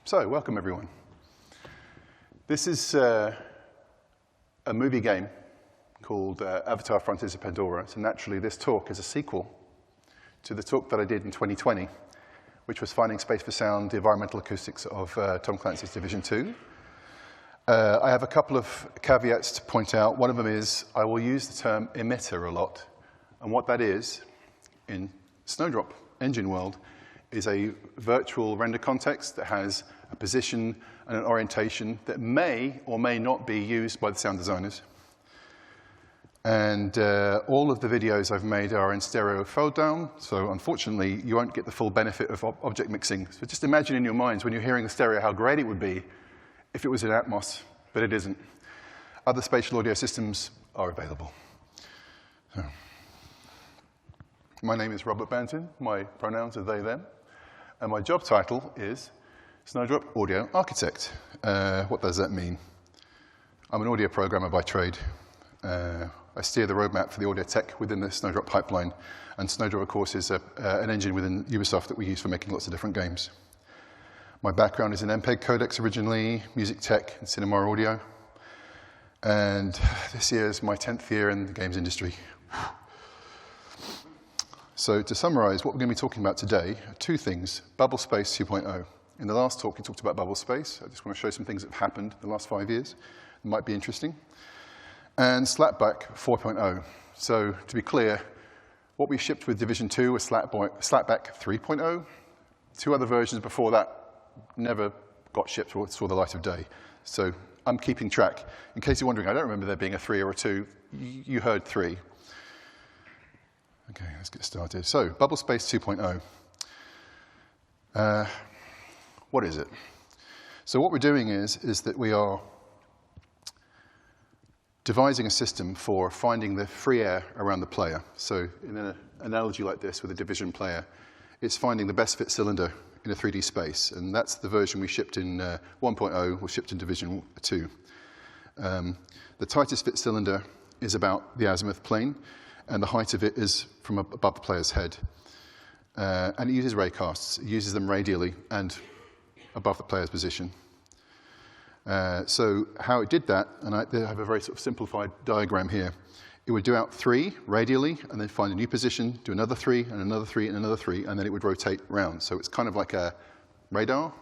So, welcome everyone. This is a movie game called Avatar: Frontiers of Pandora. So naturally, this talk is a sequel to the talk that I did in 2020, which was Finding Space for Sound, the environmental acoustics of Tom Clancy's Division 2. I have a couple of caveats to point out. One of them is I will use the term emitter a lot. And what that is, in Snowdrop Engine world, is a virtual render context that has a position and an orientation that may or may not be used by the sound designers. And all of the videos I've made are in stereo fold down, so unfortunately you won't get the full benefit of object mixing. So just imagine in your minds when you're hearing the stereo how great it would be if it was in Atmos, but it isn't. Other spatial audio systems are available. So, my name is Robert Banton, my pronouns are they, them, and my job title is Snowdrop Audio Architect. What does that mean? I'm an audio programmer by trade. I steer the roadmap for the audio tech within the Snowdrop pipeline, and Snowdrop, of course, is an engine within Ubisoft that we use for making lots of different games. My background is in MPEG codecs originally, music tech, and cinema audio, and this year is my 10th year in the games industry. So to summarize, what we're going to be talking about today are two things: Bubble Space 2.0. In the last talk, we talked about Bubble Space. I just want to show some things that have happened in the last 5 years that might be interesting. And Slapback 4.0. So to be clear, what we shipped with Division 2 was Slapback 3.0. Two other versions before that never got shipped or saw the light of day. So I'm keeping track. In case you're wondering, I don't remember there being a 3 or a 2. You heard 3. Okay, let's get started. So, Bubble Space 2.0. What is it? So what we're doing is that we are devising a system for finding the free air around the player. So in an analogy like this with a Division player, it's finding the best fit cylinder in a 3D space. And that's the version we shipped in 1.0, was shipped in Division 2. The tightest fit cylinder is about the azimuth plane, and the height of it is from above the player's head. And it uses raycasts. It uses them radially and above the player's position. So how it did that, and I have a very sort of simplified diagram here. It would do out 3 radially, and then find a new position, do another 3, and another 3, and another 3, and then it would rotate round. So it's kind of like a radar.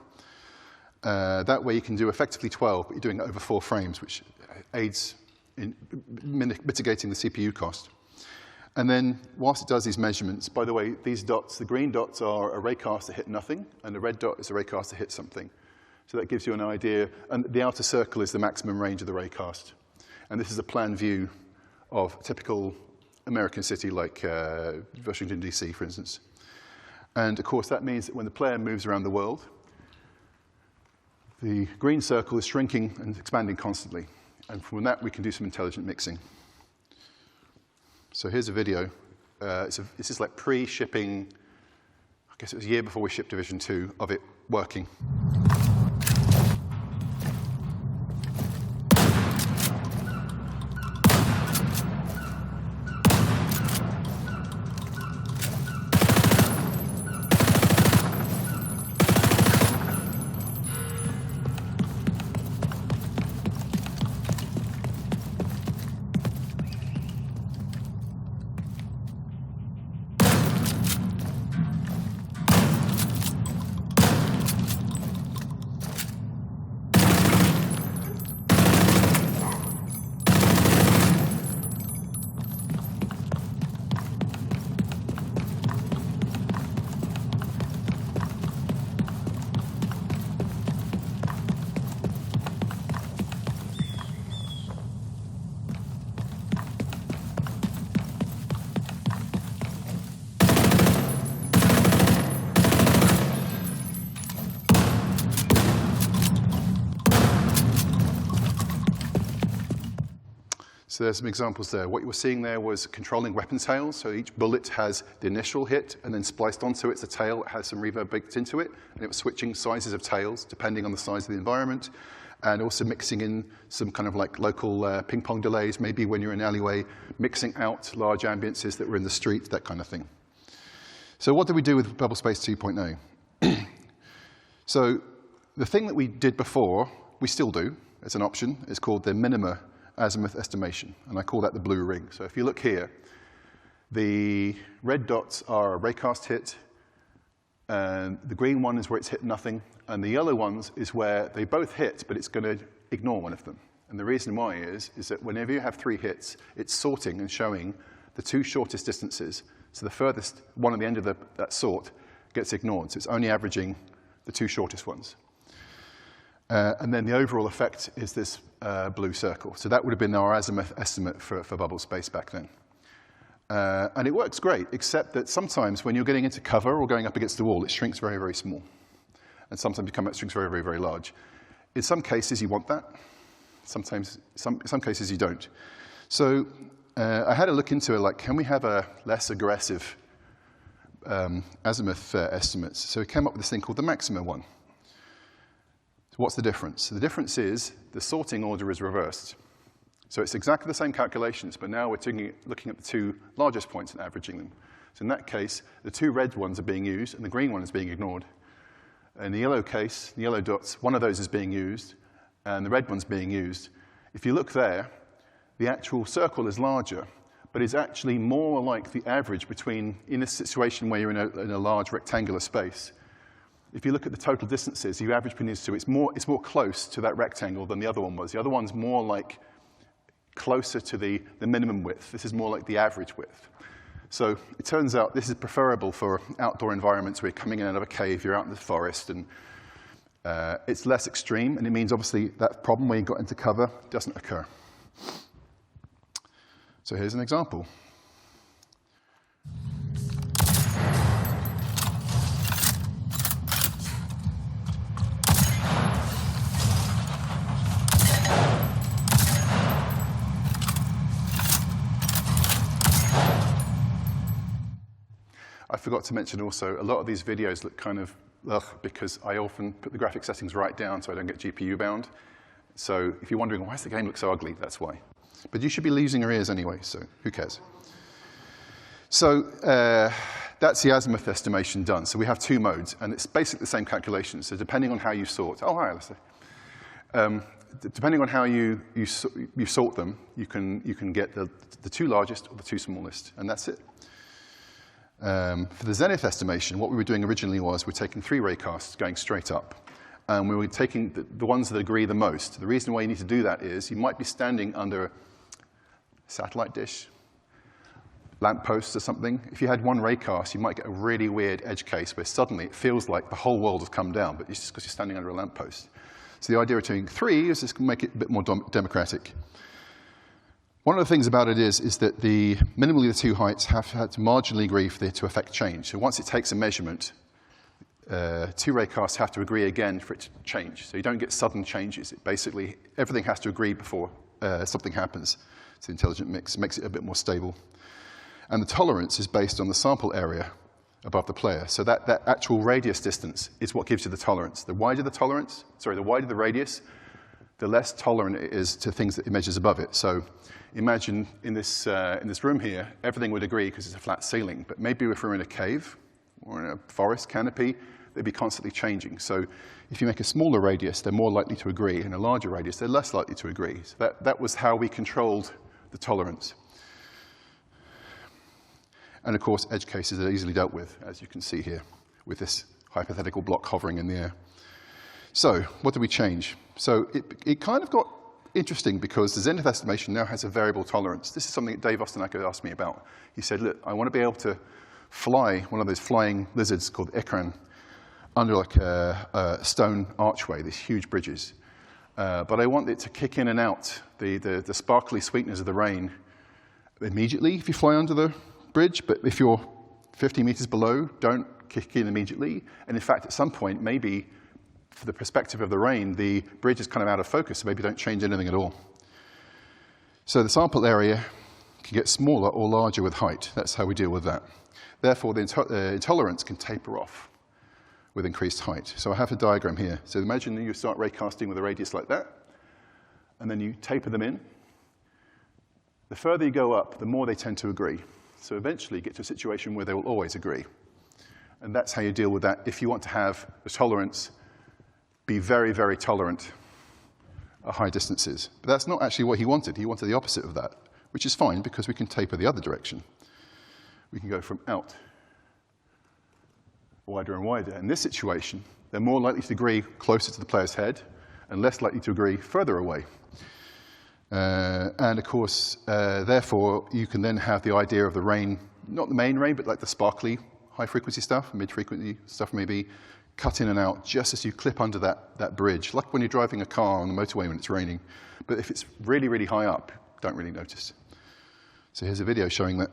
That way you can do effectively 12, but you're doing it over 4 frames, which aids in mitigating the CPU cost. And then, whilst it does these measurements, by the way, these dots, the green dots are a raycast to hit nothing, and the red dot is a raycast to hit something. So that gives you an idea. And the outer circle is the maximum range of the raycast. And this is a plan view of a typical American city like Washington, D.C., for instance. And, of course, that means that when the player moves around the world, the green circle is shrinking and expanding constantly. And from that, we can do some intelligent mixing. So here's a video. This is like pre-shipping, I guess it was a year before we shipped Division 2, of it working. So there's some examples there. What you were seeing there was controlling weapon tails. So each bullet has the initial hit, and then spliced onto it's a tail. It has some reverb baked into it, and it was switching sizes of tails depending on the size of the environment, and also mixing in some kind of like local ping pong delays, maybe when you're in an alleyway, mixing out large ambiances that were in the street, that kind of thing. So what did we do with Bubble Space 2.0? So the thing that we did before, we still do, as an option, is called the minima azimuth estimation, and I call that the blue ring. So if you look here, the red dots are a raycast hit, and the green one is where it's hit nothing, and the yellow ones is where they both hit, but it's going to ignore one of them. And the reason why is that whenever you have 3 hits, it's sorting and showing the 2 shortest distances. So the furthest one at the end of that sort gets ignored. So it's only averaging the 2 shortest ones. And then the overall effect is this blue circle. So that would have been our azimuth estimate for bubble space back then. And it works great, except that sometimes when you're getting into cover or going up against the wall, it shrinks very, very small. And sometimes it shrinks very, very, very large. In some cases, you want that. Sometimes, some cases, you don't. So I had a look into it, like, can we have a less aggressive azimuth estimates? So we came up with this thing called the maxima one. So what's the difference? So the difference is the sorting order is reversed. So it's exactly the same calculations, but now we're looking at the 2 largest points and averaging them. So in that case, the 2 red ones are being used, and the green one is being ignored. In the yellow case, the yellow dots, one of those is being used, and the red one's being used. If you look there, the actual circle is larger, but it's actually more like the average between, in a situation where you're in a large rectangular space. If you look at the total distances, you average between these 2, it's more close to that rectangle than the other one was. The other one's more like closer to the minimum width. This is more like the average width. So it turns out this is preferable for outdoor environments where you're coming in out of a cave, you're out in the forest, and it's less extreme, and it means obviously that problem where you got into cover doesn't occur. So here's an example. I forgot to mention also, a lot of these videos look kind of ugh, because I often put the graphic settings right down so I don't get GPU bound. So if you're wondering, why does the game look so ugly, that's why. But you should be losing your ears anyway, so who cares? So that's the azimuth estimation done. So we have 2 modes, and it's basically the same calculation. So depending on how you sort, oh, hi, Alistair. Depending on how you sort them, you can get the 2 largest or the 2 smallest, and that's it. For the zenith estimation, what we were doing originally was we're taking 3 raycasts going straight up. And we were taking the ones that agree the most. The reason why you need to do that is you might be standing under a satellite dish, lamppost or something. If you had 1 raycast, you might get a really weird edge case where suddenly it feels like the whole world has come down, but it's just because you're standing under a lamppost. So the idea of doing 3 is just to make it a bit more democratic. One of the things about it is that minimally the 2 heights have had to marginally agree for it to affect change. So once it takes a measurement, 2 raycasts have to agree again for it to change. So you don't get sudden changes. Basically, everything has to agree before something happens. It's the intelligent mix. Makes it a bit more stable. And the tolerance is based on the sample area above the player. So that actual radius distance is what gives you the tolerance. The wider the radius, the less tolerant it is to things that it measures above it. So imagine in this room here, everything would agree because it's a flat ceiling. But maybe if we're in a cave or in a forest canopy, they'd be constantly changing. So if you make a smaller radius, they're more likely to agree. In a larger radius, they're less likely to agree. So that was how we controlled the tolerance. And of course, edge cases are easily dealt with, as you can see here, with this hypothetical block hovering in the air. So what did we change? So it kind of got interesting because the zenith estimation now has a variable tolerance. This is something that Dave Ostenacker asked me about. He said, look, I want to be able to fly one of those flying lizards called ekran under like a stone archway, these huge bridges. But I want it to kick in and out the sparkly sweetness of the rain immediately if you fly under the bridge, but if you're 50 meters below, don't kick in immediately. And in fact, at some point, maybe for the perspective of the rain, the bridge is kind of out of focus, so maybe don't change anything at all. So the sample area can get smaller or larger with height. That's how we deal with that. Therefore, the intolerance can taper off with increased height. So I have a diagram here. So imagine you start raycasting with a radius like that, and then you taper them in. The further you go up, the more they tend to agree. So eventually you get to a situation where they will always agree. And that's how you deal with that if you want to have the tolerance be very, very tolerant at high distances. But that's not actually what he wanted. He wanted the opposite of that, which is fine because we can taper the other direction. We can go from out wider and wider. In this situation, they're more likely to agree closer to the player's head and less likely to agree further away. And of course, therefore, you can then have the idea of the rain, not the main rain, but like the sparkly high-frequency stuff, mid-frequency stuff maybe, cut in and out just as you clip under that bridge, like when you're driving a car on the motorway when it's raining. But if it's really, really high up, don't really notice. So here's a video showing that.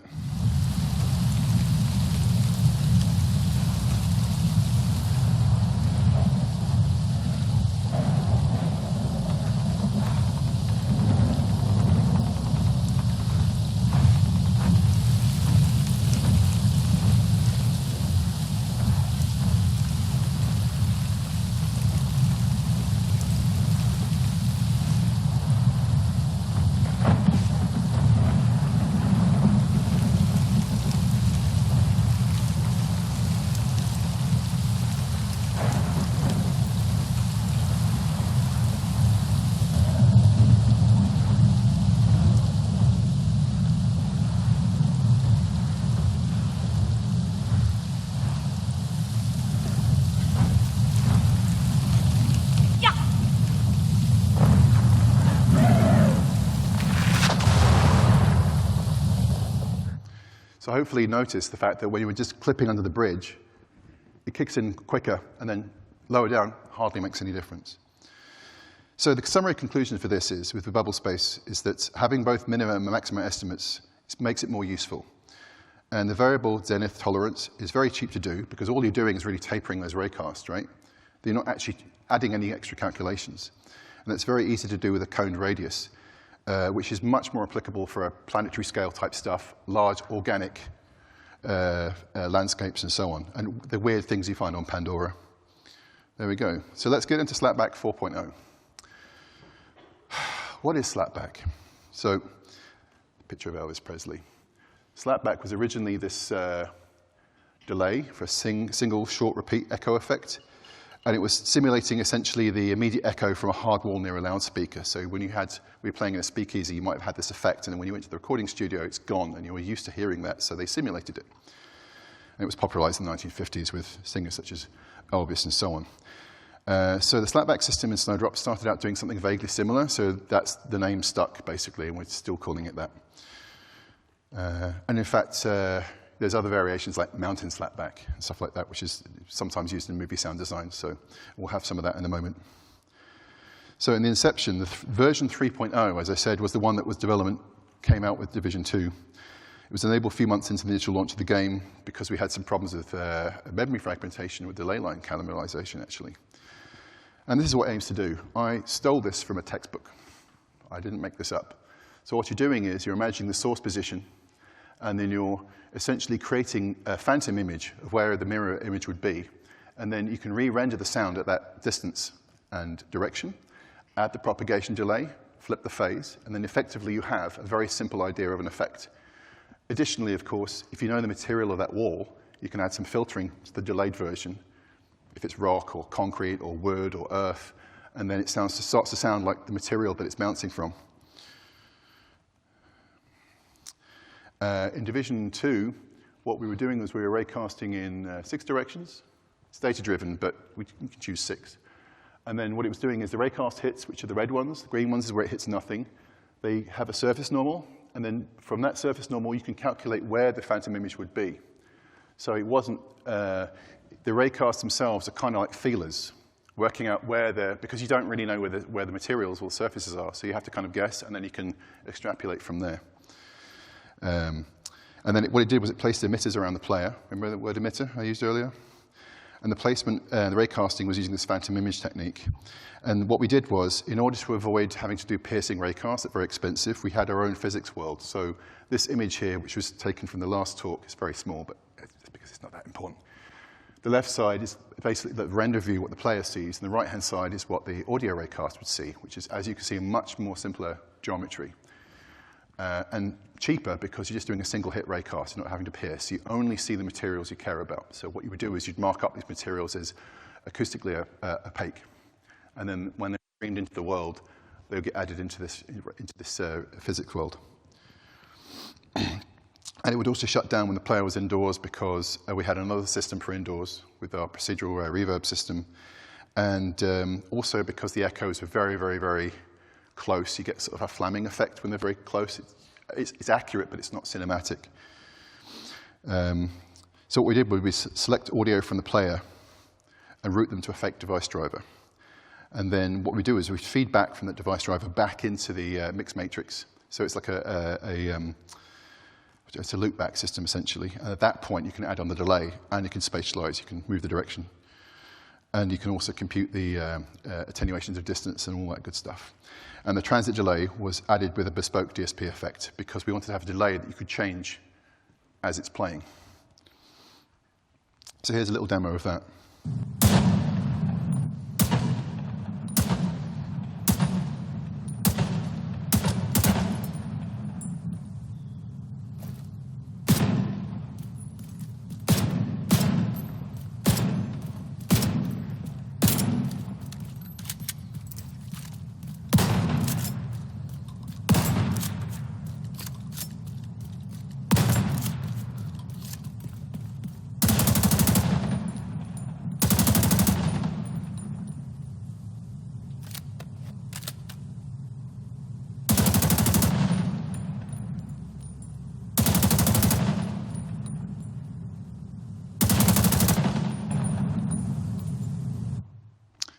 So hopefully you notice the fact that when you were just clipping under the bridge, it kicks in quicker, and then lower down hardly makes any difference. So the summary conclusion for this is, with the bubble space, is that having both minimum and maximum estimates makes it more useful. And the variable zenith tolerance is very cheap to do, because all you're doing is really tapering those raycasts, right? You're not actually adding any extra calculations. And it's very easy to do with a coned radius, which is much more applicable for a planetary scale type stuff, large organic landscapes and so on, and the weird things you find on Pandora. There we go. So let's get into slapback 4.0. What is slapback? So, picture of Elvis Presley. Slapback was originally this delay for a single short repeat echo effect. And it was simulating essentially the immediate echo from a hard wall near a loudspeaker. So when you were playing in a speakeasy, you might have had this effect, and then when you went to the recording studio, it's gone, and you were used to hearing that, so they simulated it. And it was popularized in the 1950s with singers such as Elvis and so on. So the slapback system in Snowdrop started out doing something vaguely similar, so that's the name stuck, basically, and we're still calling it that. And in fact, there's other variations like mountain slapback and stuff like that, which is sometimes used in movie sound design, so we'll have some of that in a moment. So in the inception, the version 3.0, as I said, was the one that was development, came out with Division 2. It was enabled a few months into the initial launch of the game because we had some problems with memory fragmentation with delay line caramelization, actually. And this is what it aims to do. I stole this from a textbook. I didn't make this up. So what you're doing is you're imagining the source position, and then you're essentially creating a phantom image of where the mirror image would be. And then you can re-render the sound at that distance and direction, add the propagation delay, flip the phase, and then effectively you have a very simple idea of an effect. Additionally, of course, if you know the material of that wall, you can add some filtering to the delayed version, if it's rock or concrete or wood or earth, and then it starts to sound like the material that it's bouncing from. In Division 2, what we were doing was we were raycasting in 6 directions. It's data-driven, but we can choose 6. And then what it was doing is the raycast hits, which are the red ones. The green ones is where it hits nothing. They have a surface normal, and then from that surface normal, you can calculate where the phantom image would be. So it wasn't, the raycasts themselves are kind of like feelers, working out where because you don't really know where the materials or surfaces are, so you have to kind of guess, and then you can extrapolate from there. And then what it did was it placed emitters around the player. Remember the word emitter I used earlier? And the placement, the raycasting was using this phantom image technique. And what we did was, in order to avoid having to do piercing raycasts, that's very expensive, we had our own physics world. So this image here, which was taken from the last talk, is very small, but it's because it's not that important. The left side is basically the render view, what the player sees, and the right-hand side is what the audio raycast would see, which is, as you can see, a much more simpler geometry. And cheaper because you're just doing a single hit raycast, you're not having to pierce. You only see the materials you care about. So what you would do is you'd mark up these materials as acoustically opaque. And then when they're streamed into the world, they'll get added into this physics world. And it would also shut down when the player was indoors because we had another system for indoors with our procedural reverb system. And also because the echoes were very, very, very close, you get sort of a flamming effect when they're very close. It's accurate, but it's not cinematic. So what we did was we select audio from the player and route them to a fake device driver. And then what we do is we feed back from that device driver back into the mix matrix. So it's like it's a loopback system, essentially. And at that point, you can add on the delay, and you can spatialize. You can move the direction. And you can also compute the attenuations of distance and all that good stuff. And the transit delay was added with a bespoke DSP effect because we wanted to have a delay that you could change as it's playing. So here's a little demo of that.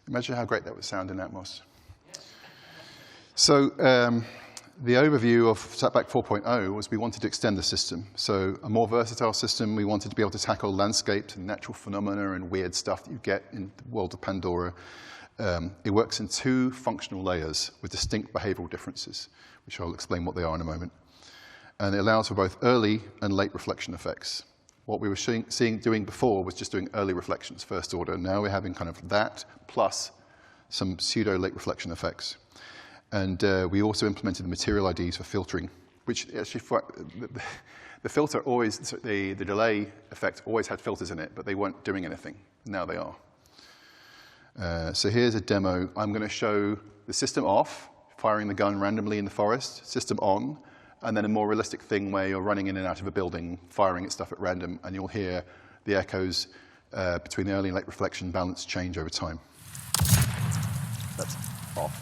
Imagine how great that would sound in Atmos. So the overview of Slapback 4.0 was we wanted to extend the system. So a more versatile system, we wanted to be able to tackle landscapes and natural phenomena and weird stuff that you get in the world of Pandora. It works in 2 functional layers with distinct behavioral differences, which I'll explain what they are in a moment. And it allows for both early and late reflection effects. What we were doing before was just doing early reflections, first order. Now we're having kind of that plus some pseudo-late reflection effects. And we also implemented the material IDs for filtering, which actually, the filter always, the delay effect always had filters in it, but they weren't doing anything. Now they are. So here's a demo. I'm going to show the system off, firing the gun randomly in the forest, system on, and then a more realistic thing where you're running in and out of a building, firing at stuff at random, and you'll hear the echoes between the early and late reflection balance change over time. That's off.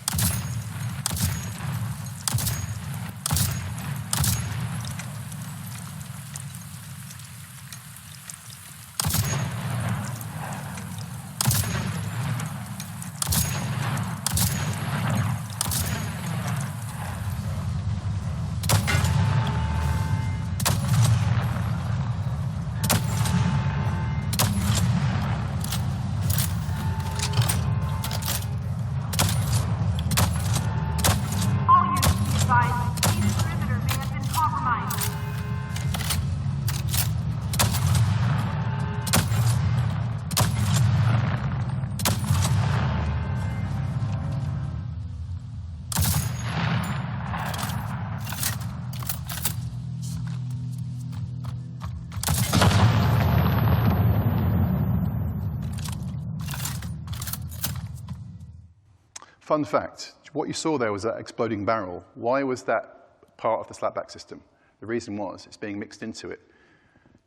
Fun fact, what you saw there was that exploding barrel. Why was that part of the slapback system? The reason was it's being mixed into it.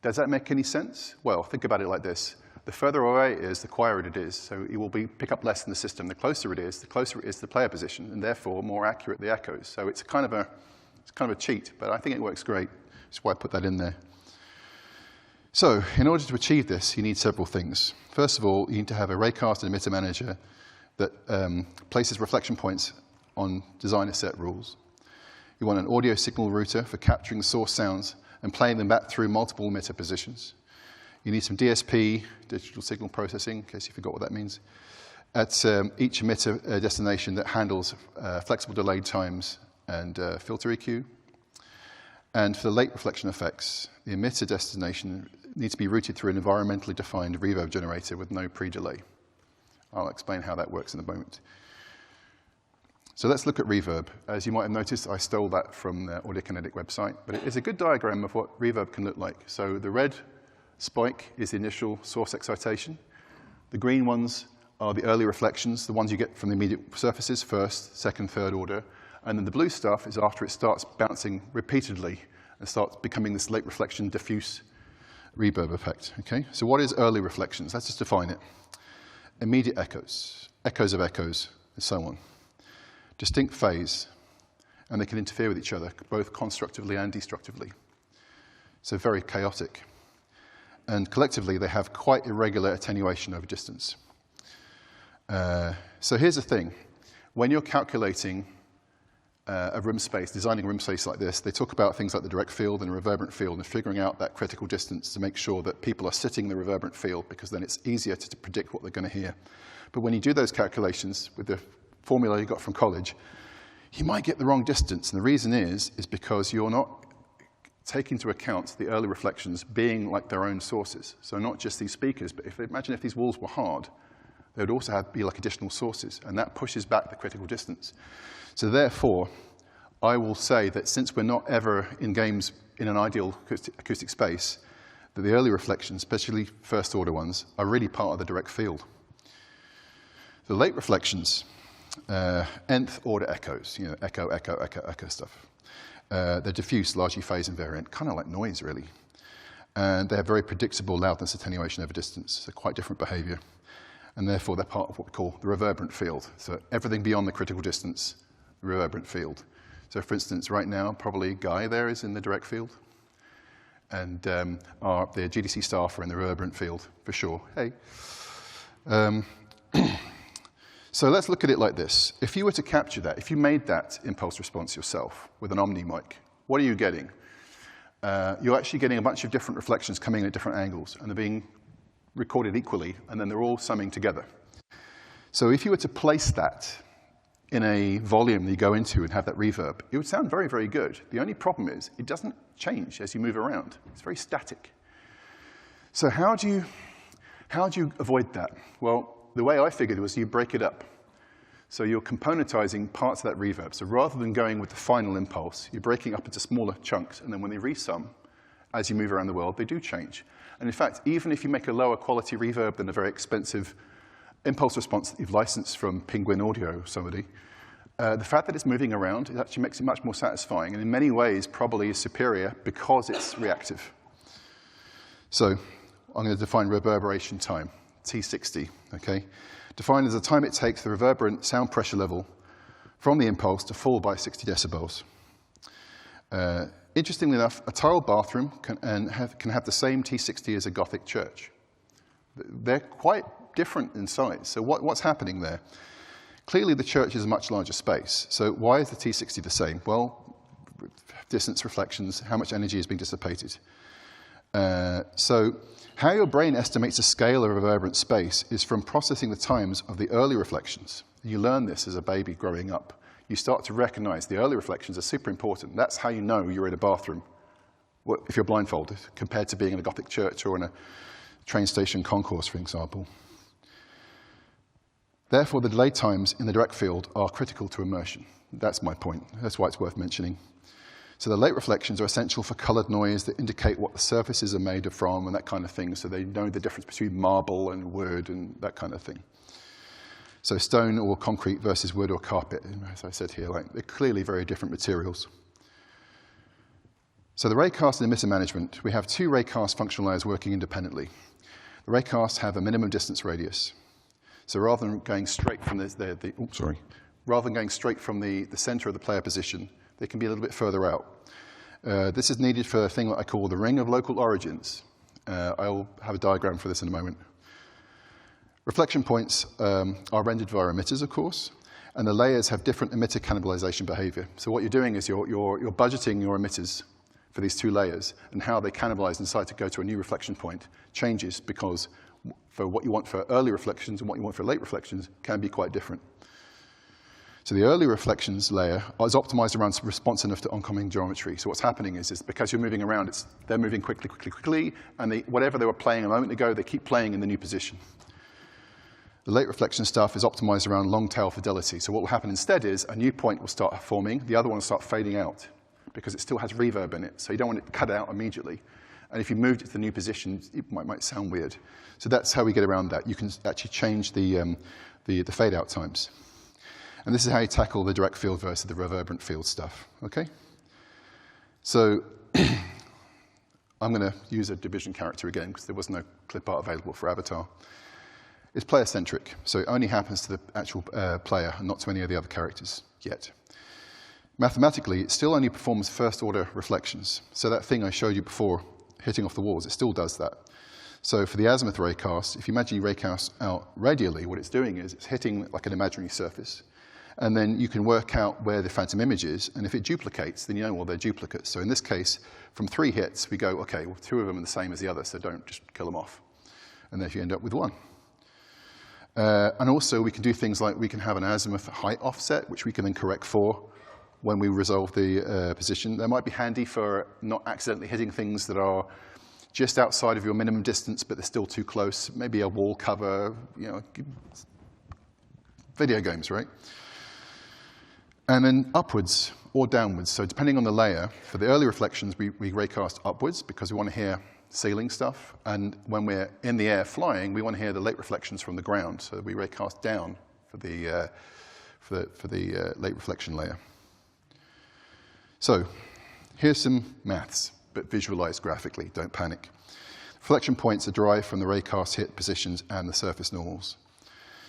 Does that make any sense? Well, think about it like this. The further away it is, the quieter it is, so it will pick up less in the system. The closer it is to the player position, and therefore more accurate the echoes. So it's kind of a cheat, but I think it works great. That's why I put that in there. So in order to achieve this, you need several things. First of all, you need to have a raycast and emitter manager that places reflection points on designer set rules. You want an audio signal router for capturing the source sounds and playing them back through multiple emitter positions. You need some DSP, digital signal processing, in case you forgot what that means, at each emitter destination that handles flexible delayed times and filter EQ. And for the late reflection effects, the emitter destination needs to be routed through an environmentally defined reverb generator with no pre-delay. I'll explain how that works in a moment. So let's look at reverb. As you might have noticed, I stole that from the Audiokinetic website, but it is a good diagram of what reverb can look like. So the red spike is the initial source excitation. The green ones are the early reflections, the ones you get from the immediate surfaces, first, second, third order. And then the blue stuff is after it starts bouncing repeatedly and starts becoming this late reflection diffuse reverb effect. Okay? So what is early reflections? Let's just define it. Immediate echoes, echoes of echoes, and so on. Distinct phase, and they can interfere with each other, both constructively and destructively. So very chaotic. And collectively, they have quite irregular attenuation over distance. So here's the thing. When you're calculating a room space, designing a room space like this, they talk about things like the direct field and reverberant field and figuring out that critical distance to make sure that people are sitting in the reverberant field, because then it's easier to predict what they're going to hear. But when you do those calculations with the formula you got from college, you might get the wrong distance. And the reason is because you're not taking into account the early reflections being like their own sources. So not just these speakers, but imagine if these walls were hard, they would also be like additional sources, and that pushes back the critical distance. So therefore, I will say that since we're not ever in games in an ideal acoustic space, that the early reflections, especially first order ones, are really part of the direct field. The late reflections, nth order echoes, echo, echo, echo, echo stuff. They're diffuse, largely phase invariant, kind of like noise, really. And they have very predictable loudness attenuation over distance, so quite different behavior. And therefore, they're part of what we call the reverberant field. So everything beyond the critical distance, the reverberant field. So for instance, right now, probably Guy there is in the direct field. And the GDC staff are in the reverberant field, for sure. Hey. So let's look at it like this. If you were to capture that, if you made that impulse response yourself with an Omni mic, what are you getting? You're actually getting a bunch of different reflections coming in at different angles, and they're being recorded equally, and then they're all summing together. So if you were to place that in a volume that you go into and have that reverb, it would sound very, very good. The only problem is it doesn't change as you move around. It's very static. So how do you avoid that? Well, the way I figured was you break it up. So you're componentizing parts of that reverb. So rather than going with the final impulse, you're breaking up into smaller chunks, and then when they resum, as you move around the world, they do change. And in fact, even if you make a lower quality reverb than a very expensive impulse response that you've licensed from Penguin Audio or somebody, the fact that it's moving around, it actually makes it much more satisfying, and in many ways probably is superior because it's reactive. So I'm going to define reverberation time, T60, okay? Defined as the time it takes the reverberant sound pressure level from the impulse to fall by 60 decibels. Interestingly enough, a tiled bathroom can have the same T60 as a Gothic church. They're quite different in size. So what's happening there? Clearly, the church is a much larger space. So why is the T60 the same? Well, distance reflections, how much energy is being dissipated. So how your brain estimates the scale of a reverberant space is from processing the times of the early reflections. You learn this as a baby growing up. You start to recognize the early reflections are super important. That's how you know you're in a bathroom, if you're blindfolded, compared to being in a Gothic church or in a train station concourse, for example. Therefore, the delay times in the direct field are critical to immersion. That's my point. That's why it's worth mentioning. So the late reflections are essential for colored noise that indicate what the surfaces are made from and that kind of thing, so they know the difference between marble and wood and that kind of thing. So stone or concrete versus wood or carpet, as I said here, they're clearly very different materials. So the raycast and emitter management, we have two raycast functional layers working independently. The raycasts have a minimum distance radius. So rather than going straight from the center of the player position, they can be a little bit further out. This is needed for a thing that I call the ring of local origins. I'll have a diagram for this in a moment. Reflection points are rendered via emitters, of course, and the layers have different emitter cannibalization behavior. So what you're doing is you're budgeting your emitters for these two layers, and how they cannibalize and decide to go to a new reflection point changes, because for what you want for early reflections and what you want for late reflections can be quite different. So the early reflections layer is optimized around responsiveness to oncoming geometry. So what's happening is because you're moving around, they're moving quickly, and whatever they were playing a moment ago, they keep playing in the new position. The late reflection stuff is optimized around long tail fidelity. So what will happen instead is a new point will start forming, the other one will start fading out because it still has reverb in it. So you don't want it cut out immediately. And if you moved it to the new position, it might sound weird. So that's how we get around that. You can actually change the fade-out times. And this is how you tackle the direct field versus the reverberant field stuff, okay? So I'm going to use a division character again because there was no clip art available for Avatar. It's player-centric, so it only happens to the actual player and not to any of the other characters yet. Mathematically, it still only performs first-order reflections. So that thing I showed you before, hitting off the walls, it still does that. So for the azimuth raycast, if you imagine you raycast out radially, what it's doing is it's hitting like an imaginary surface. And then you can work out where the phantom image is, and if it duplicates, then you know, well, they're duplicates. So in this case, from 3 hits, we go, okay, well, 2 of them are the same as the other, so don't just kill them off. And then you end up with 1. And also, we can do things like we can have an azimuth height offset, which we can then correct for when we resolve the position. That might be handy for not accidentally hitting things that are just outside of your minimum distance, but they're still too close. Maybe a wall cover, you know, video games, right? And then upwards or downwards. So depending on the layer, for the early reflections, we raycast upwards because we want to hear ceiling stuff. And when we're in the air flying, we want to hear the late reflections from the ground. So we raycast down for the late reflection layer. So here's some maths, but visualized graphically. Don't panic. Reflection points are derived from the raycast hit positions and the surface normals.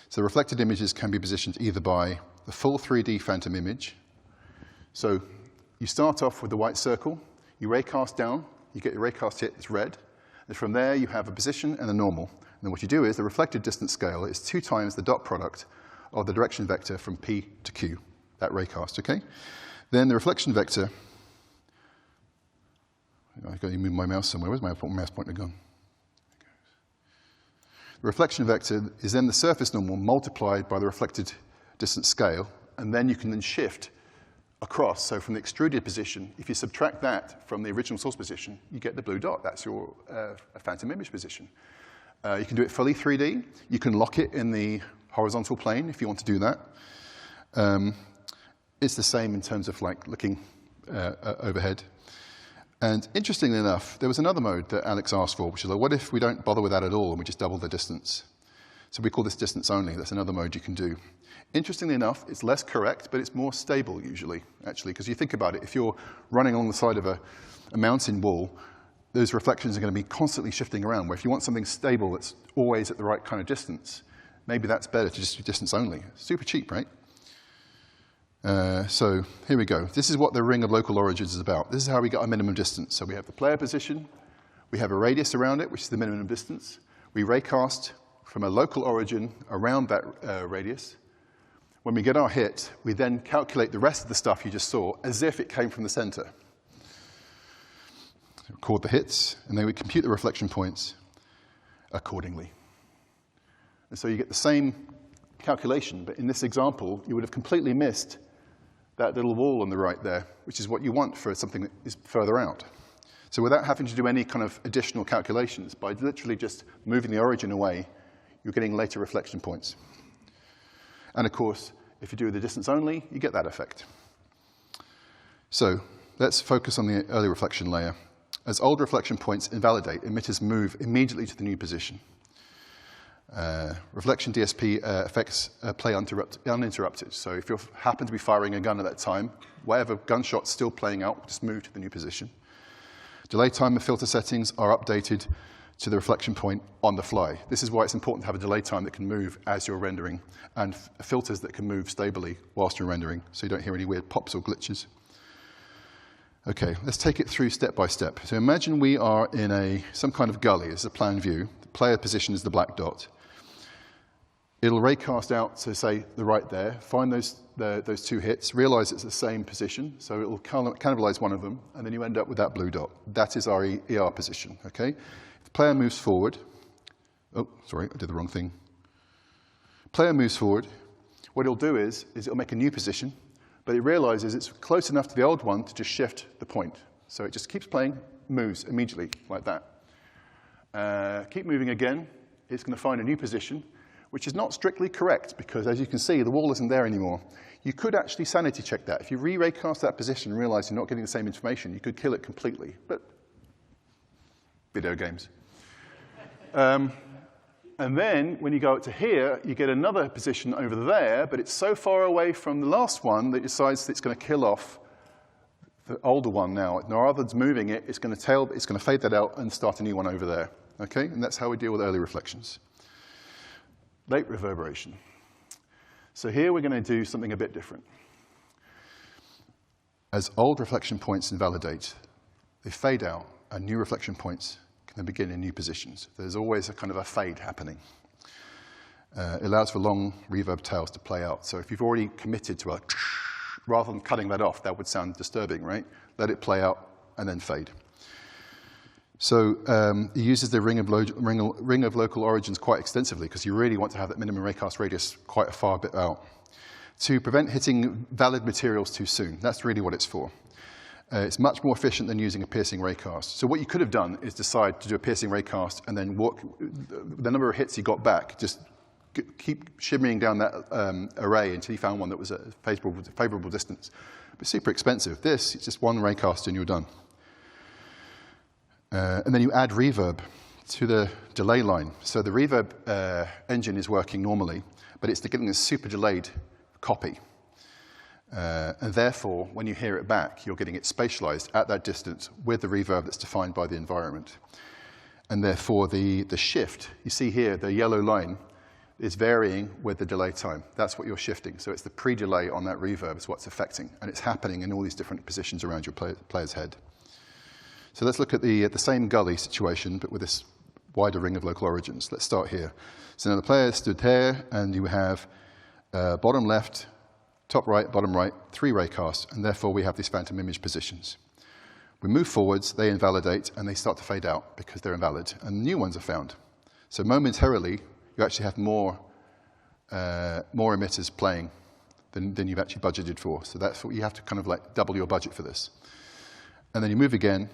So the reflected images can be positioned either by the full 3D phantom image. So you start off with the white circle, you raycast down, you get your raycast hit, it's red. And from there, you have a position and a normal. And then what you do is the reflected distance scale is 2 times the dot product of the direction vector from P to Q, that raycast, okay? Then the reflection vector, I've got to move my mouse somewhere. Where's my mouse pointer gone? The reflection vector is then the surface normal multiplied by the reflected distance scale, and then you can then shift across. So from the extruded position, if you subtract that from the original source position, you get the blue dot. That's your phantom image position. You can do it fully 3D. You can lock it in the horizontal plane if you want to do that. It's the same in terms of like looking overhead. And interestingly enough, there was another mode that Alex asked for, which is like, what if we don't bother with that at all and we just double the distance? So we call this distance only. That's another mode you can do. Interestingly enough, it's less correct, but it's more stable usually, actually, because you think about it. If you're running along the side of a mountain wall, those reflections are going to be constantly shifting around, where if you want something stable that's always at the right kind of distance, maybe that's better to just do distance only. Super cheap, right? So here we go. This is what the ring of local origins is about. This is how we get our minimum distance. So we have the player position. We have a radius around it, which is the minimum distance. We raycast from a local origin around that radius. When we get our hit, we then calculate the rest of the stuff you just saw as if it came from the center. Record the hits, and then we compute the reflection points accordingly. And so you get the same calculation, but in this example, you would have completely missed that little wall on the right there, which is what you want for something that is further out. So without having to do any kind of additional calculations, by literally just moving the origin away, you're getting later reflection points. And of course, if you do the distance only, you get that effect. So let's focus on the early reflection layer. As old reflection points invalidate, emitters move immediately to the new position. Reflection DSP effects play uninterrupted. So if you happen to be firing a gun at that time, whatever gunshot's still playing out, just move to the new position. Delay time and filter settings are updated to the reflection point on the fly. This is why it's important to have a delay time that can move as you're rendering, and filters that can move stably whilst you're rendering, so you don't hear any weird pops or glitches. Okay, let's take it through step by step. So imagine we are in some kind of gully. This is a plan view. The player position is the black dot. It'll raycast out to, say, the right there, find those 2 hits, realize it's the same position, so it will cannibalize one of them, and then you end up with that blue dot. That is our ER position, okay? If the player moves forward, oh, sorry, I did the wrong thing. Player moves forward, what it'll do is it'll make a new position, but it realizes it's close enough to the old one to just shift the point. So it just keeps playing, moves immediately, like that. Keep moving again, it's going to find a new position, which is not strictly correct, because as you can see, the wall isn't there anymore. You could actually sanity check that. If you re-raycast that position and realize you're not getting the same information, you could kill it completely. But video games. And then when you go up to here, you get another position over there, but it's so far away from the last one that it decides that it's going to kill off the older one now. Rather than moving it, it's going to fade that out and start a new one over there. Okay? And that's how we deal with early reflections. Late reverberation. So here we're going to do something a bit different. As old reflection points invalidate, they fade out, and new reflection points can then begin in new positions. There's always a kind of a fade happening. It allows for long reverb tails to play out. So if you've already committed to a rather than cutting that off, that would sound disturbing, right? Let it play out and then fade. So it uses the ring of local origins quite extensively because you really want to have that minimum raycast radius quite a far bit out to prevent hitting valid materials too soon. That's really what it's for. It's much more efficient than using a piercing raycast. So what you could have done is decide to do a piercing raycast and then the number of hits you got back, just keep shimmying down that array until you found one that was a favorable distance. But super expensive. This, it's just one raycast and you're done. And then you add reverb to the delay line. So the reverb engine is working normally, but it's getting a super delayed copy. And therefore, when you hear it back, you're getting it spatialized at that distance with the reverb that's defined by the environment. And therefore, the shift, you see here, the yellow line, is varying with the delay time. That's what you're shifting. So it's the pre-delay on that reverb is what's affecting. And it's happening in all these different positions around your player's head. So let's look at the same gully situation, but with this wider ring of local origins. Let's start here. So now the player stood there, and you have bottom left, top right, bottom right, 3 raycasts, and therefore we have these phantom image positions. We move forwards, they invalidate, and they start to fade out because they're invalid, and new ones are found. So momentarily, you actually have more emitters playing than you've actually budgeted for. So that's what you have to kind of like double your budget for this. And then you move again,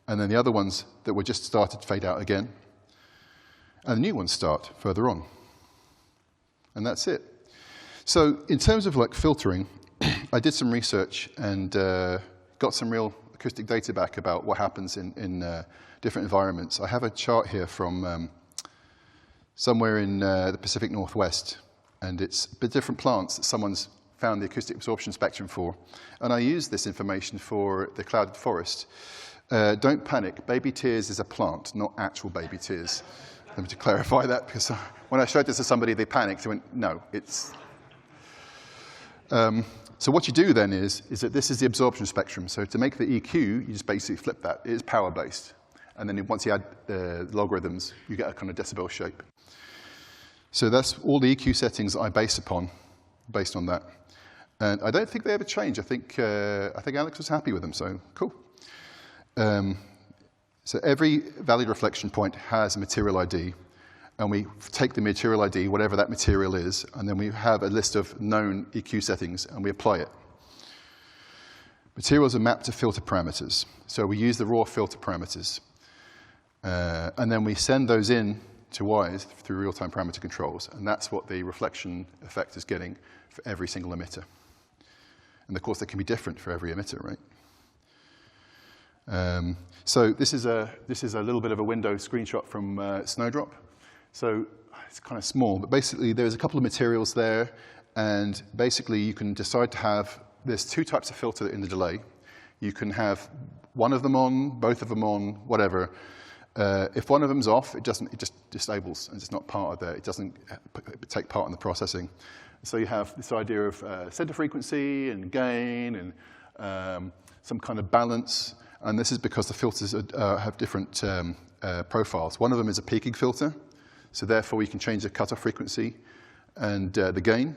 and then the other ones that were just started fade out again, and the new ones start further on. And that's it. So in terms of like filtering, I did some research and got some real acoustic data back about what happens in different environments. I have a chart here from somewhere in the Pacific Northwest, and it's the different plants that someone's found the acoustic absorption spectrum for. And I used this information for the clouded forest. Don't panic, baby tears is a plant, not actual baby tears. Let me to clarify that, because when I showed this to somebody, they panicked. They went, no, it's... So what you do then is that this is the absorption spectrum. So to make the EQ, you just basically flip that. It is power-based. And then once you add the logarithms, you get a kind of decibel shape. So that's all the EQ settings I base upon, based on that. And I don't think they ever change. I think Alex was happy with them, so cool. So every valid reflection point has a material ID, and we take the material ID, whatever that material is, and then we have a list of known EQ settings, and we apply it. Materials are mapped to filter parameters, so we use the raw filter parameters. And then we send those in to Wise through real-time parameter controls, and that's what the reflection effect is getting for every single emitter. And of course, they can be different for every emitter, right? So this is a little bit of a window screenshot from Snowdrop. So it's kind of small, but basically there's a couple of materials there, and basically you can decide to have, there's 2 types of filter in the delay. You can have one of them on, both of them on, whatever. If one of them's off, it just disables, and it's not part of it doesn't take part in the processing. So you have this idea of center frequency and gain and some kind of balance. And this is because the filters have different profiles. One of them is a peaking filter, so therefore you can change the cutoff frequency and the gain.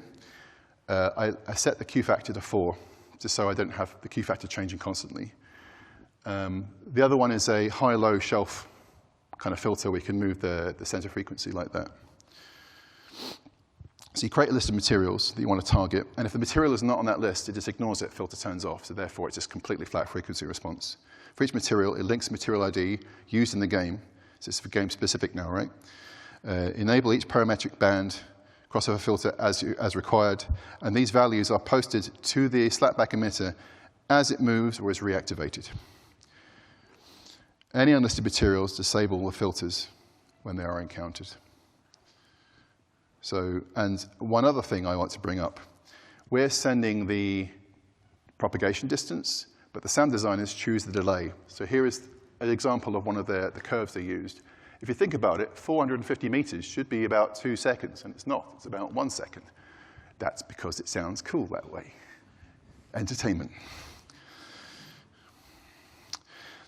I set the Q factor to 4, just so I don't have the Q factor changing constantly. The other one is a high-low shelf kind of filter. We can move the center frequency like that. So you create a list of materials that you want to target, and if the material is not on that list, it just ignores it, filter turns off, so therefore it's just completely flat frequency response. For each material, it links material ID used in the game, so it's for game specific now, right? Enable each parametric band crossover filter as required, and these values are posted to the slapback emitter as it moves or is reactivated. Any unlisted materials, disable the filters when they are encountered. So, and one other thing I want to bring up. We're sending the propagation distance, but the sound designers choose the delay. So here is an example of one of the curves they used. If you think about it, 450 meters should be about 2 seconds, and it's not. It's about 1 second. That's because it sounds cool that way. Entertainment.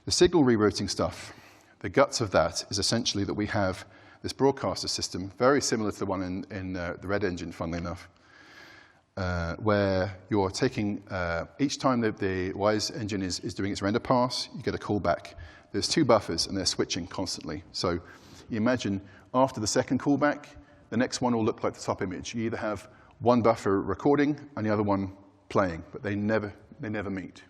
The signal rerouting stuff, the guts of that is essentially that we have this broadcaster system, very similar to the one in the Red Engine, funnily enough, where you're taking, each time the Wise engine is doing its render pass, you get a callback. There's 2 buffers, and they're switching constantly. So you imagine after the second callback, the next one will look like the top image. You either have one buffer recording and the other one playing, but they never meet.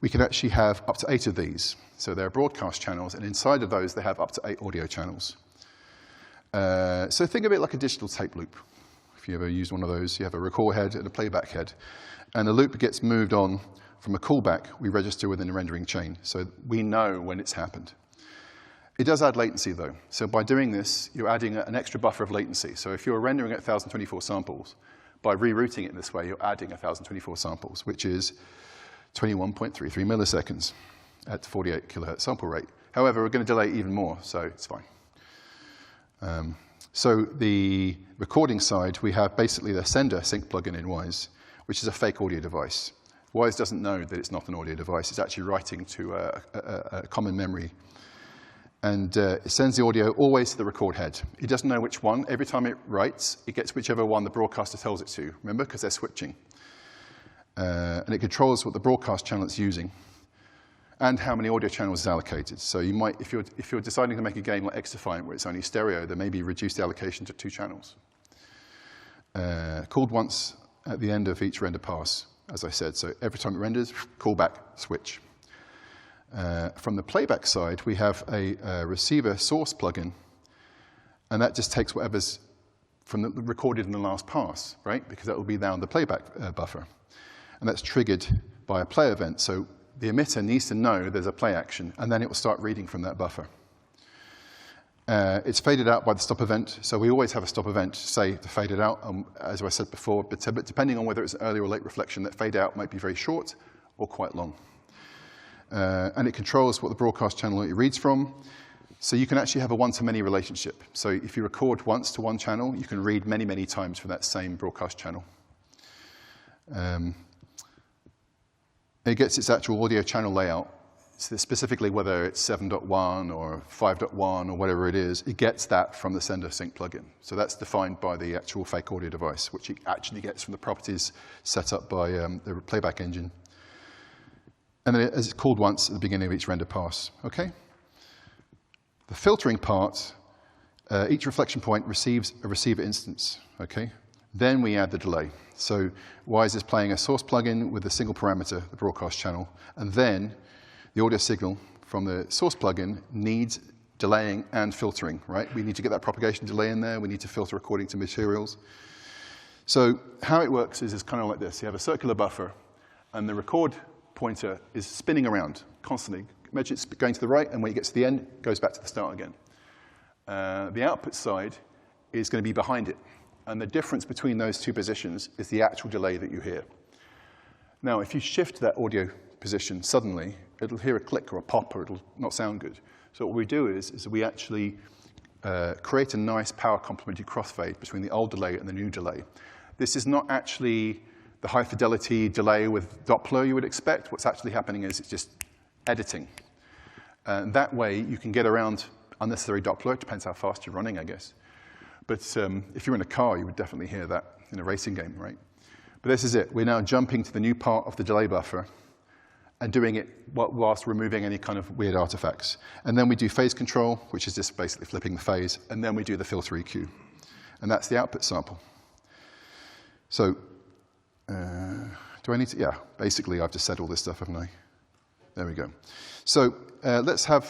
We can actually have up to 8 of these. So there are broadcast channels, and inside of those, they have up to 8 audio channels. So think of it like a digital tape loop. If you ever use one of those, you have a record head and a playback head. And the loop gets moved on from a callback, we register within a rendering chain. So we know when it's happened. It does add latency, though. So by doing this, you're adding an extra buffer of latency. So if you're rendering at 1,024 samples, by rerouting it this way, you're adding 1,024 samples, which is 21.33 milliseconds at 48 kilohertz sample rate. However, we're going to delay even more, so it's fine. So the recording side, we have basically the sender sync plugin in Wise, which is a fake audio device. Wise doesn't know that it's not an audio device. It's actually writing to a common memory. And it sends the audio always to the record head. It doesn't know which one. Every time it writes, it gets whichever one the broadcaster tells it to. Remember, because they're switching. And it controls what the broadcast channel it's using and how many audio channels is allocated. So you might, if you're deciding to make a game like X-Defiant where it's only stereo, there may be reduced allocation to 2 channels. Called once at the end of each render pass, as I said. So every time it renders, callback, switch. From the playback side, we have a receiver source plugin, and that just takes whatever's from the recorded in the last pass, right? Because that will be down the playback buffer. And that's triggered by a play event. So the emitter needs to know there's a play action, and then it will start reading from that buffer. It's faded out by the stop event. So we always have a stop event, say, to fade it out, as I said before. But depending on whether it's an early or late reflection, that fade out might be very short or quite long. And it controls what the broadcast channel it reads from. So you can actually have a one-to-many relationship. So if you record once to one channel, you can read many, many times from that same broadcast channel. It gets its actual audio channel layout. So specifically, whether it's 7.1 or 5.1 or whatever it is, it gets that from the sender sync plugin. So that's defined by the actual fake audio device, which it actually gets from the properties set up by the playback engine. And then it's called once at the beginning of each render pass. Okay? The filtering part, each reflection point receives a receiver instance. Okay? Then we add the delay. So Wise is playing a source plugin with a single parameter, the broadcast channel, and then the audio signal from the source plugin needs delaying and filtering, right? We need to get that propagation delay in there. We need to filter according to materials. So how it works is kind of like this. You have a circular buffer, and the record pointer is spinning around constantly. Imagine it's going to the right, and when it gets to the end, it goes back to the start again. The output side is going to be behind it. And the difference between those 2 positions is the actual delay that you hear. Now, if you shift that audio position suddenly, it'll hear a click or a pop, or it'll not sound good. So what we do is we actually create a nice power complementary crossfade between the old delay and the new delay. This is not actually the high-fidelity delay with Doppler you would expect. What's actually happening is it's just editing. And that way, you can get around unnecessary Doppler. It depends how fast you're running, I guess. But if you're in a car, you would definitely hear that in a racing game, right? But this is it. We're now jumping to the new part of the delay buffer and doing it whilst removing any kind of weird artifacts. And then we do phase control, which is just basically flipping the phase. And then we do the filter EQ. And that's the output sample. So do I need to? Yeah, basically, I've just said all this stuff, haven't I? There we go. So let's have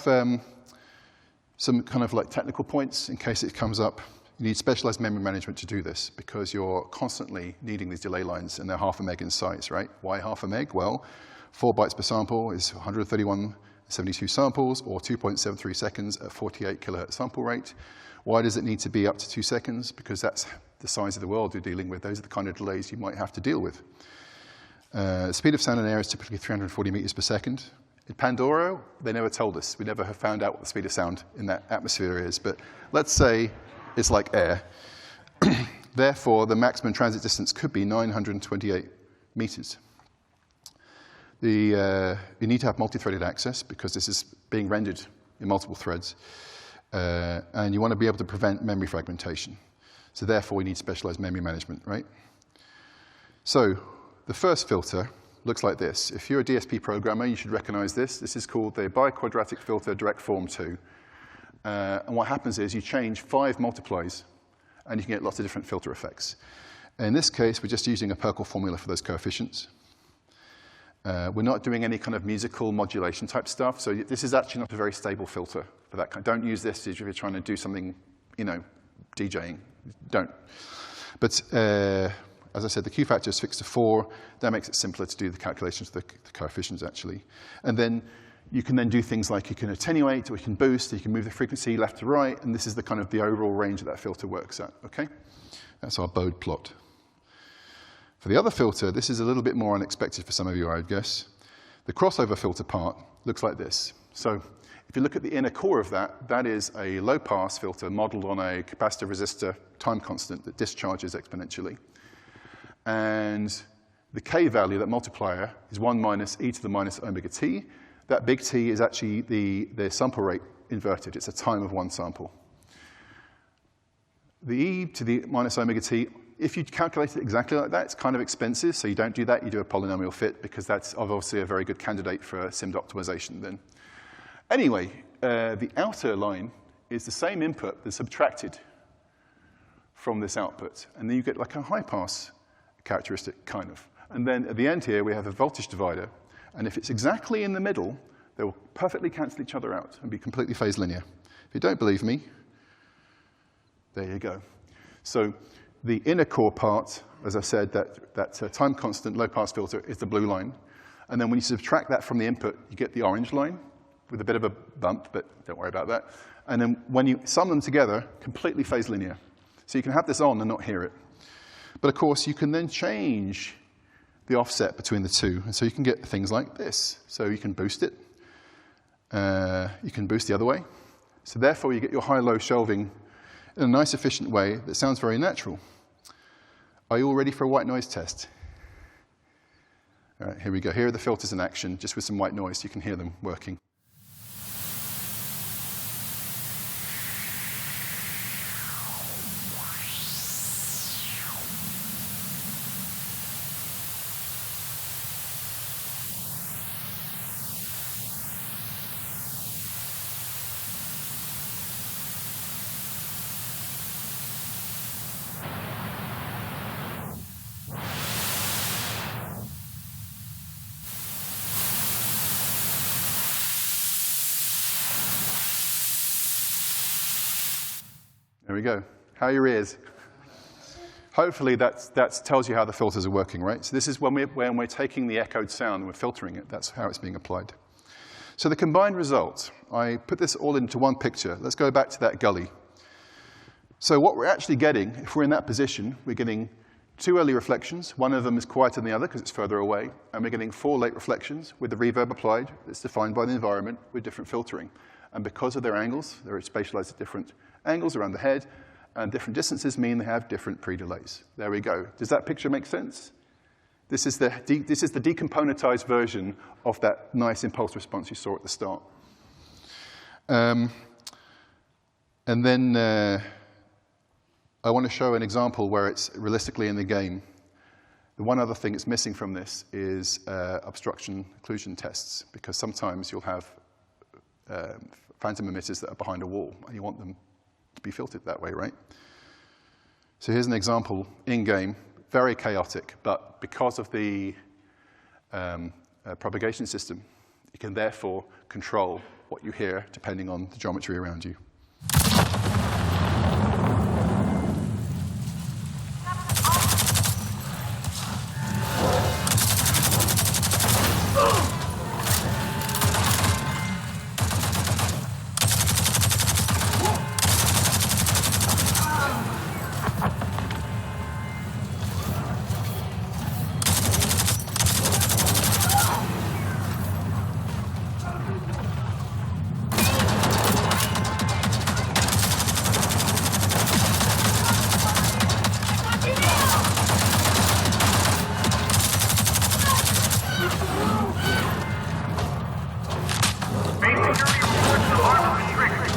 some kind of like technical points in case it comes up. You need specialized memory management to do this because you're constantly needing these delay lines, and they're 0.5 meg in size, right? Why 0.5 meg? Well, 4 bytes per sample is 131.72 samples, or 2.73 seconds at 48 kilohertz sample rate. Why does it need to be up to 2 seconds? Because that's the size of the world you're dealing with. Those are the kind of delays you might have to deal with. The speed of sound in air is typically 340 meters per second. In Pandora, they never told us. We never have found out what the speed of sound in that atmosphere is. But let's say it's like air. Therefore, the maximum transit distance could be 928 meters. You need to have multi-threaded access because this is being rendered in multiple threads. And you want to be able to prevent memory fragmentation. So therefore, we need specialized memory management, right? So the first filter looks like this. If you're a DSP programmer, you should recognize this. This is called the biquadratic filter direct form 2. And what happens is you change 5 multiplies, and you can get lots of different filter effects. In this case, we're just using a Perkel formula for those coefficients. We're not doing any kind of musical modulation type stuff, so this is actually not a very stable filter for that kind. Don't use this if you're trying to do something, DJing. Don't. But as I said, the Q factor is fixed to 4. That makes it simpler to do the calculations of the coefficients, actually. And then you can then do things like you can attenuate, or you can boost, or you can move the frequency left to right, and this is the kind of the overall range that filter works at, okay? That's our Bode plot. For the other filter, this is a little bit more unexpected for some of you, I would guess. The crossover filter part looks like this. So if you look at the inner core of that, that is a low-pass filter modeled on a capacitor resistor time constant that discharges exponentially. And the K value, that multiplier, is 1 minus e to the minus omega t. That big T is actually the sample rate inverted. It's a time of one sample. The e to the minus omega t, if you calculate it exactly like that, it's kind of expensive, so you don't do that. You do a polynomial fit, because that's obviously a very good candidate for SIMD optimization then. Anyway, the outer line is the same input that's subtracted from this output. And then you get like a high-pass characteristic, kind of. And then at the end here, we have a voltage divider. And if it's exactly in the middle, they will perfectly cancel each other out and be completely phase linear. If you don't believe me, there you go. So the inner core part, as I said, that time constant low-pass filter is the blue line. And then when you subtract that from the input, you get the orange line with a bit of a bump, but don't worry about that. And then when you sum them together, completely phase linear. So you can have this on and not hear it. But of course, you can then change the offset between the two. And so you can get things like this. So you can boost it. You can boost the other way. So therefore, you get your high-low shelving in a nice, efficient way that sounds very natural. Are you all ready for a white noise test? All right, here we go. Here are the filters in action, just with some white noise. You can hear them working. There we go. How are your ears? Hopefully that tells you how the filters are working, right? So this is when we're taking the echoed sound and we're filtering it. That's how it's being applied. So the combined result, I put this all into one picture. Let's go back to that gully. So what we're actually getting, if we're in that position, we're getting 2 early reflections. One of them is quieter than the other because it's further away. And we're getting 4 late reflections with the reverb applied. It's defined by the environment with different filtering. And because of their angles, they're spatialized at different angles around the head, and different distances mean they have different pre-delays. There we go. Does that picture make sense? This is the decomponentized version of that nice impulse response you saw at the start. And then I want to show an example where it's realistically in the game. The one other thing that's missing from this is obstruction occlusion tests, because sometimes you'll have phantom emitters that are behind a wall, and you want them to be filtered that way, right? So here's an example in-game, very chaotic, but because of the propagation system, you can therefore control what you hear depending on the geometry around you.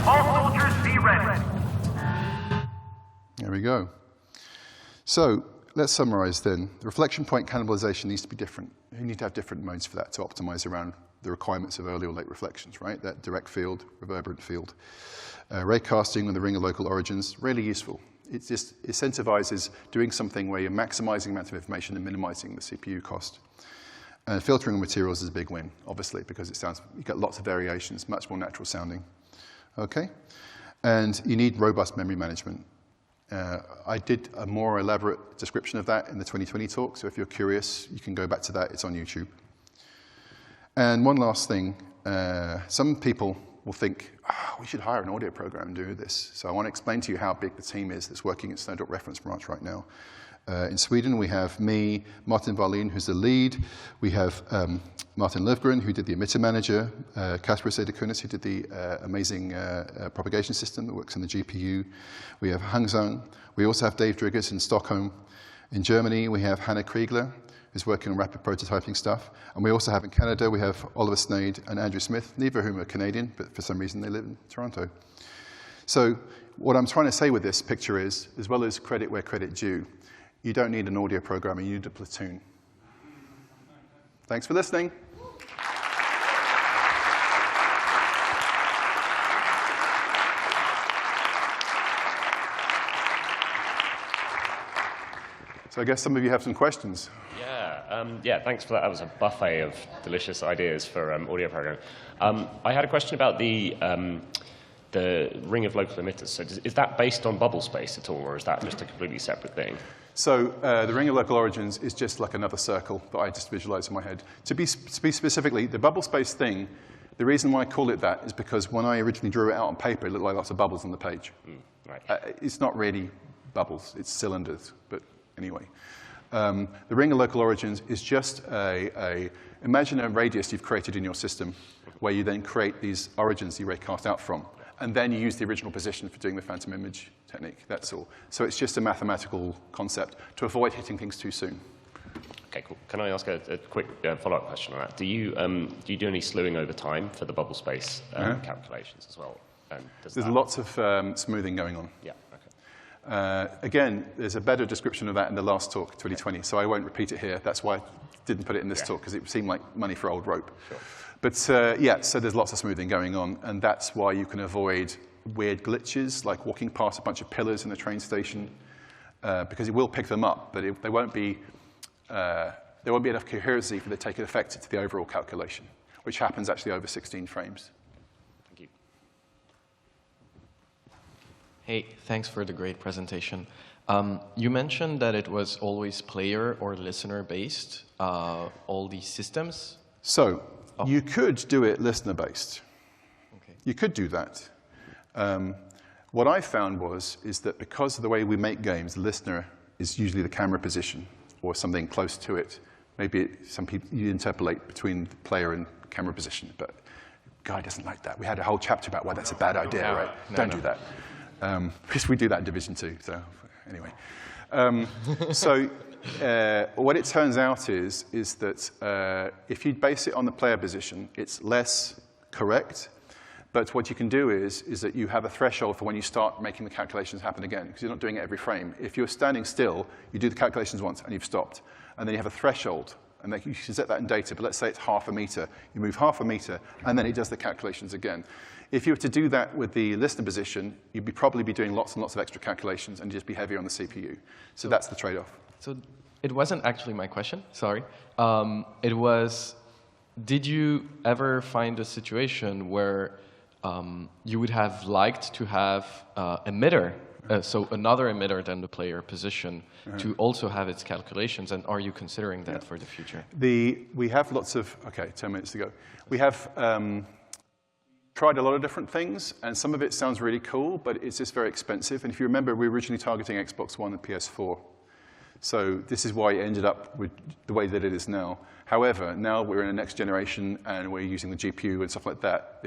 All soldiers be ready. There we go. So let's summarize then. The reflection point cannibalization needs to be different. You need to have different modes for that to optimize around the requirements of early or late reflections, right? That direct field, reverberant field. Raycasting with the ring of local origins, really useful. It just incentivizes doing something where you're maximizing the amount of information and minimizing the CPU cost. And filtering materials is a big win, obviously, because it sounds, you get lots of variations, much more natural sounding. Okay? And you need robust memory management. I did a more elaborate description of that in the 2020 talk, so if you're curious, you can go back to that. It's on YouTube. And one last thing. Some people will think, we should hire an audio program and do this. So I want to explain to you how big the team is that's working at Snowdrop Reference Branch right now. In Sweden, we have me, Martin Wallin, who's the lead. We have Martin Löfgren, who did the emitter manager, Kasper Sedekunis, who did the amazing propagation system that works in the GPU. We have Hang Zhang. We also have Dave Driggers in Stockholm. In Germany, we have Hannah Kriegler, who's working on rapid prototyping stuff. And we also have in Canada, we have Oliver Snade and Andrew Smith, neither of whom are Canadian, but for some reason they live in Toronto. So what I'm trying to say with this picture is, as well as credit where credit due, you don't need an audio programmer, you need a platoon. Thanks for listening. So I guess some of you have some questions. Yeah, thanks for that. That was a buffet of delicious ideas for audio programming. I had a question about the ring of local emitters. So is that based on bubble space at all, or is that just a completely separate thing? So the ring of local origins is just like another circle that I just visualize in my head. To be specifically, the bubble space thing, the reason why I call it that is because when I originally drew it out on paper, it looked like lots of bubbles on the page. Right. It's not really bubbles, it's cylinders, but anyway. The ring of local origins is just imagine a radius you've created in your system where you then create these origins you raycast out from. And then you use the original position for doing the phantom image technique, that's all. So it's just a mathematical concept to avoid hitting things too soon. Okay, cool. Can I ask a quick follow-up question on that? Do you do any slewing over time for the bubble space calculations as well? There's lots of smoothing going on. Yeah, okay. Again, there's a better description of that in the last talk, 2020, so I won't repeat it here. That's why I didn't put it in this talk, because it seemed like money for old rope. Sure. But yeah, so there's lots of smoothing going on, and that's why you can avoid weird glitches, like walking past a bunch of pillars in the train station, because it will pick them up, but there won't be enough coherency for it to take effect to the overall calculation, which happens actually over 16 frames. Thank you. Hey, thanks for the great presentation. You mentioned that it was always player or listener based, all these systems. So you could do it listener based. Okay. You could do that. What I found is that because of the way we make games, the listener is usually the camera position or something close to it. Maybe some people, you interpolate between the player and camera position, but Guy doesn't like that. We had a whole chapter about why that's a bad idea, right? Don't do that. Because we do that in Division 2, so anyway. What it turns out is that if you base it on the player position, it's less correct. But what you can do is that you have a threshold for when you start making the calculations happen again, because you're not doing it every frame. If you're standing still, you do the calculations once and you've stopped. And then you have a threshold, and you can set that in data, but let's say it's half a meter. You move half a meter, and then it does the calculations again. If you were to do that with the listener position, you'd probably be doing lots and lots of extra calculations and just be heavier on the CPU. So that's the trade-off. So it wasn't actually my question, sorry. It was, did you ever find a situation where you would have liked to have emitter, so another emitter than the player position, to also have its calculations, and are you considering that for the future? We have lots of, 10 minutes to go. We have tried a lot of different things, and some of it sounds really cool, but it's just very expensive. And if you remember, we were originally targeting Xbox One and PS4. So this is why it ended up with the way that it is now. However, now we're in a next generation, and we're using the GPU and stuff like that.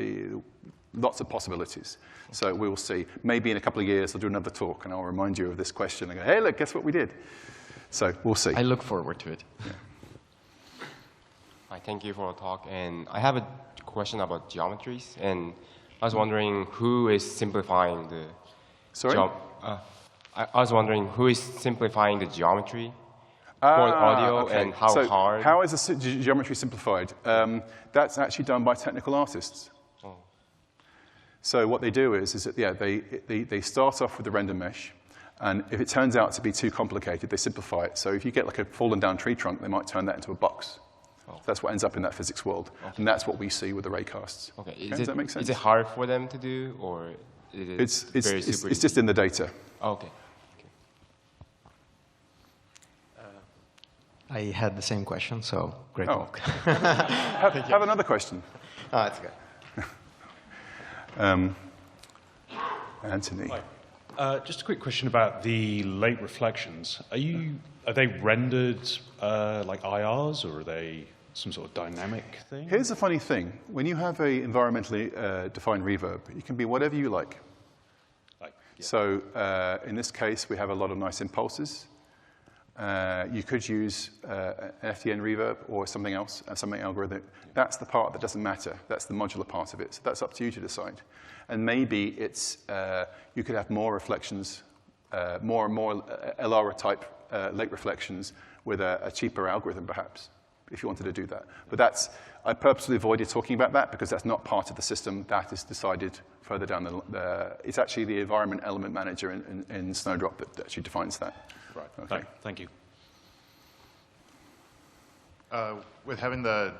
Lots of possibilities. So we will see. Maybe in a couple of years, I'll do another talk, and I'll remind you of this question. And go, hey, look, guess what we did? So we'll see. I look forward to it. Yeah. Hi. Hi, thank you for the talk. And I have a question about geometries. And I was wondering who is simplifying the... Sorry? I was wondering who is simplifying the geometry for the audio okay. and how so hard? How is the geometry simplified? That's actually done by technical artists. Oh. So what they do is that, yeah, they start off with the render mesh, and if it turns out to be too complicated, they simplify it. So if you get like a fallen down tree trunk, they might turn that into a box. Oh. So that's what ends up in that physics world. Okay. And that's what we see with the raycasts. Okay. Does that make sense? Is it hard for them to do, or is it very super it's just in the data. Okay. I had the same question, so great Oh. talk. Have another question. Oh, that's good. Anthony. Hi. Just a quick question about the late reflections. Are they rendered like IRs, or are they some sort of dynamic thing? Here's the funny thing. When you have a environmentally defined reverb, it can be whatever you like. Like, yeah. So in this case, we have a lot of nice impulses. You could use an FDN reverb or something else, something algorithmic. That's the part that doesn't matter. That's the modular part of it. So that's up to you to decide. And maybe it's you could have more reflections, more and more LR-type late reflections with a cheaper algorithm, perhaps, if you wanted to do that. But I purposely avoided talking about that because that's not part of the system. That is decided further down it's actually the environment element manager in Snowdrop that actually defines that. Right. Okay. Thank you. With having the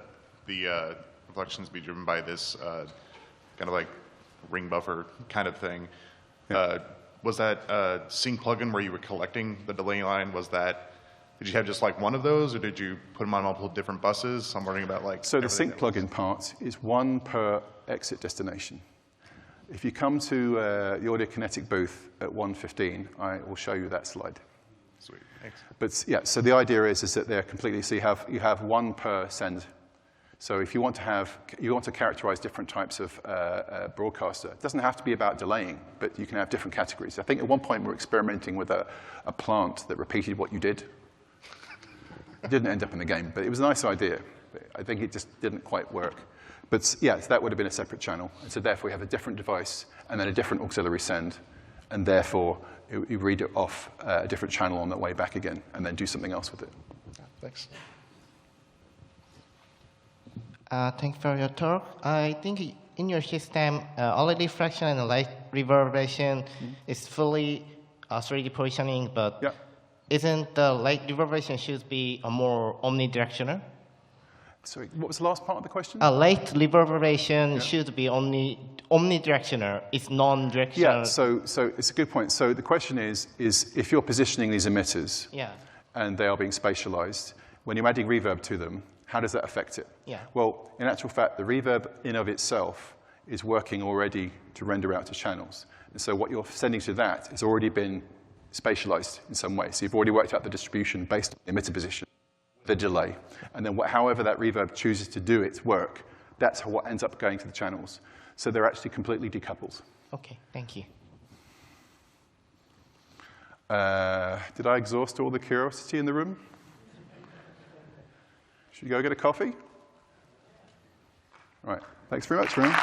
reflections be driven by this kind of like ring buffer kind of thing, was that sync plugin where you were collecting the delay line? Did you have just like one of those, or did you put them on multiple different buses? I'm wondering about like. So the sync plugin part is one per exit destination. If you come to the Audio Kinetic booth at 1:15, I will show you that slide. Sweet, thanks. But yeah, so the idea is that they're completely, so you have one per send. So if you want to characterize different types of broadcaster, it doesn't have to be about delaying, but you can have different categories. I think at one point we were experimenting with a plant that repeated what you did. It didn't end up in the game, but it was a nice idea. I think it just didn't quite work. But yeah, so that would have been a separate channel. And so therefore, we have a different device and then a different auxiliary send. And therefore, you read it off a different channel on the way back again and then do something else with it. Thanks. Thanks for your talk. I think in your system, all reflection and light reverberation is fully 3D positioning, but Yeah. isn't the light reverberation should be a more omnidirectional? Sorry, what was the last part of the question? Light reverberation should be only omnidirectional. It's non-directional. Yeah, so it's a good point. So the question is if you're positioning these emitters and they are being spatialized, when you're adding reverb to them, how does that affect it? Yeah. Well, in actual fact, the reverb in of itself is working already to render out to channels. And so what you're sending to that has already been spatialized in some way. So you've already worked out the distribution based on the emitter position, the delay. And then however that reverb chooses to do its work, that's what ends up going to the channels. So they're actually completely decoupled. Okay, thank you. Did I exhaust all the curiosity in the room? Should we go get a coffee? All right. Thanks very much, everyone.